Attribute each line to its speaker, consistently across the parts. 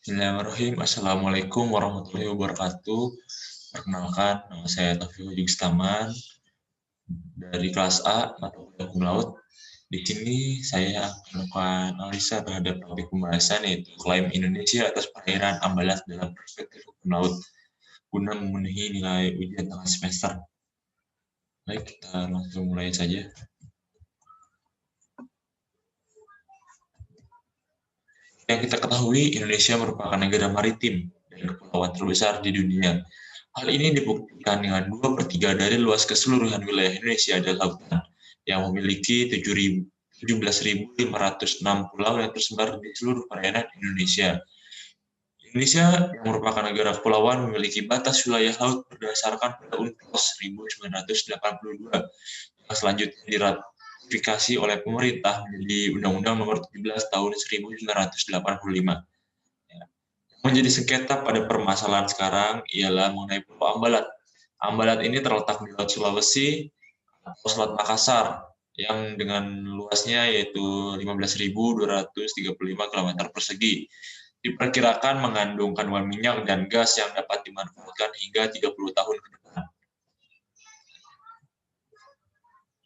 Speaker 1: Bismillahirrahmanirrahim. Assalamualaikum warahmatullahi wabarakatuh. Perkenalkan, nama saya Taufik Jugistaman dari kelas A mata kuliah Hukum Laut. Di sini saya akan melakukan analisa terhadap topik pembahasan yaitu klaim Indonesia atas perairan Ambalat dalam perspektif hukum laut guna memenuhi nilai ujian tengah semester. Baik, kita langsung mulai saja. Yang kita ketahui, Indonesia merupakan negara maritim dan kepulauan terbesar di dunia. Hal ini dibuktikan dengan 2/3 dari luas keseluruhan wilayah Indonesia adalah lautan, yang memiliki 17.506 pulau yang tersebar di seluruh perairan Indonesia. Indonesia yang merupakan negara kepulauan memiliki batas wilayah laut berdasarkan pada UNCLOS 1982 yang selanjutnya diratifikasi oleh pemerintah menjadi Undang-Undang Nomor 17 Tahun 1985. Menjadi sengketa pada permasalahan sekarang ialah mengenai Pulau Ambalat. Ambalat ini terletak di Laut Sulawesi atau Selat Makassar yang dengan luasnya yaitu 15.235 km persegi. Diperkirakan mengandung kandungan minyak dan gas yang dapat dimanfaatkan hingga 30 tahun ke depan.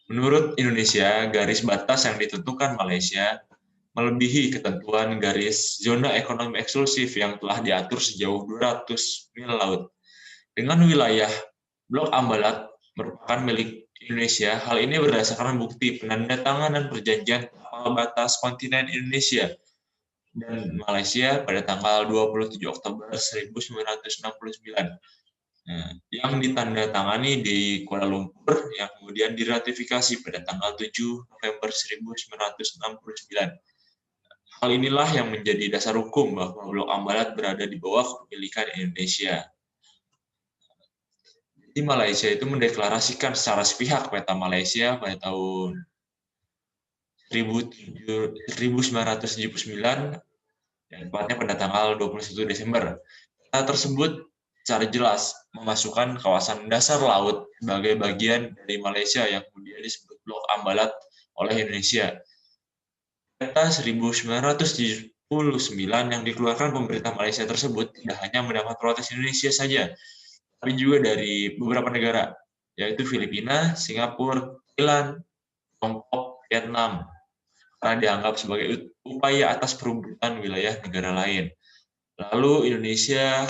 Speaker 1: Menurut Indonesia, garis batas yang ditentukan Malaysia melebihi ketentuan garis zona ekonomi eksklusif yang telah diatur sejauh 200 mil laut. Dengan wilayah Blok Ambalat merupakan milik Indonesia, hal ini berdasarkan bukti penandatanganan perjanjian kapal batas kontinen Indonesia dan Malaysia pada tanggal 27 Oktober 1969. Yang ditandatangani di Kuala Lumpur yang kemudian diratifikasi pada tanggal 7 November 1969. Hal inilah yang menjadi dasar hukum bahwa Blok Ambalat berada di bawah kepemilikan Indonesia. Di Malaysia itu mendeklarasikan secara sepihak peta Malaysia pada tahun 1979 dan tepatnya pada tanggal 21 Desember. Peta tersebut secara jelas memasukkan kawasan dasar laut sebagai bagian dari Malaysia yang kemudian disebut Blok Ambalat oleh Indonesia. Peta 1979 yang dikeluarkan pemerintah Malaysia tersebut tidak hanya mendapat protes Indonesia saja, tapi juga dari beberapa negara, yaitu Filipina, Singapura, Thailand, Tiongkok, Vietnam, karena dianggap sebagai upaya atas perebutan wilayah negara lain. Lalu Indonesia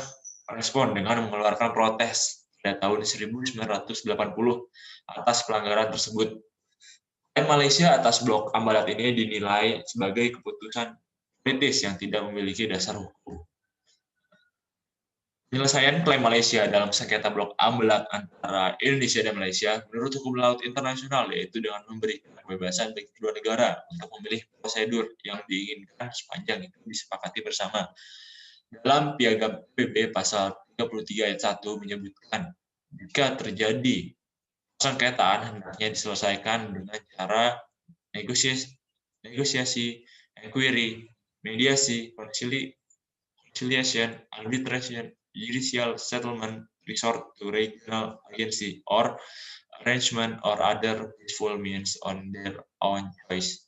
Speaker 1: respon dengan mengeluarkan protes pada tahun 1980 atas pelanggaran tersebut. Dan Malaysia atas Blok Ambalat ini dinilai sebagai keputusan politis yang tidak memiliki dasar hukum. Penyelesaian klaim Malaysia dalam sengketa Blok Ambalat antara Indonesia dan Malaysia menurut hukum laut internasional yaitu dengan memberikan kebebasan bagi kedua negara untuk memilih prosedur yang diinginkan sepanjang itu disepakati bersama. Dalam Piagam PBB pasal 33 ayat 1 menyebutkan jika terjadi sengketaan hendaknya diselesaikan dengan cara negosiasi, inquiry, mediasi, conciliation, arbitration, judicial settlement, resort to regional agency, or arrangement or other peaceful means on their own choice.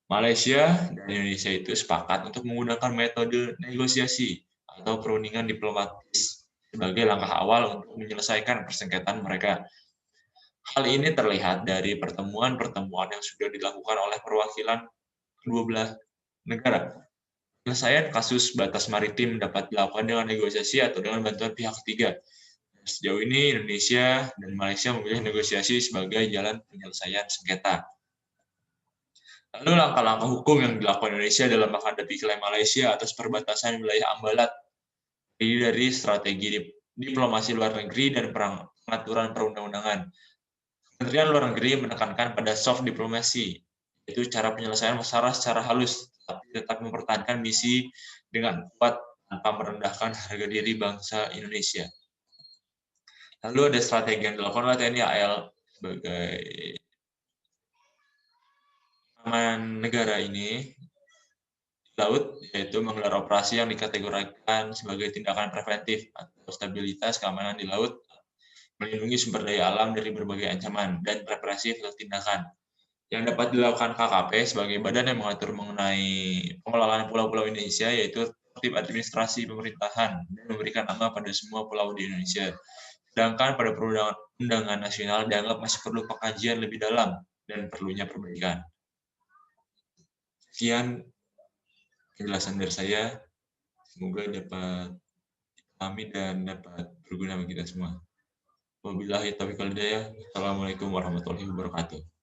Speaker 1: Malaysia dan Indonesia itu sepakat untuk menggunakan metode negosiasi atau perundingan diplomatis sebagai langkah awal untuk menyelesaikan persengketaan mereka. Hal ini terlihat dari pertemuan-pertemuan yang sudah dilakukan oleh perwakilan kedua belah negara. Penyelesaian kasus batas maritim dapat dilakukan dengan negosiasi atau dengan bantuan pihak ketiga. Sejauh ini Indonesia dan Malaysia memilih negosiasi sebagai jalan penyelesaian sengketa. Lalu langkah-langkah hukum yang dilakukan Indonesia dalam menghadapi klaim Malaysia atas perbatasan wilayah Ambalat terdiri dari strategi diplomasi luar negeri dan pengaturan perundang-undangan. Kementerian Luar Negeri menekankan pada soft diplomasi, yaitu cara penyelesaian masalah secara halus, tapi tetap mempertahankan misi dengan kuat tanpa merendahkan harga diri bangsa Indonesia. Lalu ada strategi yang dilakukan oleh TNI AL sebagai aman negara ini di laut, yaitu menggelar operasi yang dikategorikan sebagai tindakan preventif atau stabilitas keamanan di laut, melindungi sumber daya alam dari berbagai ancaman, dan represif tindakan. Yang dapat dilakukan KKP sebagai badan yang mengatur mengenai pengelolaan pulau-pulau Indonesia, yaitu tertib administrasi pemerintahan dan memberikan nama pada semua pulau di Indonesia. Sedangkan pada perundangan nasional dianggap masih perlu pengkajian lebih dalam dan perlunya perbaikan. Sekian penjelasan dari saya. Semoga dapat dipahami dan dapat berguna bagi kita semua. Wabillahi taufiq wal hidayah. Assalamualaikum warahmatullahi wabarakatuh.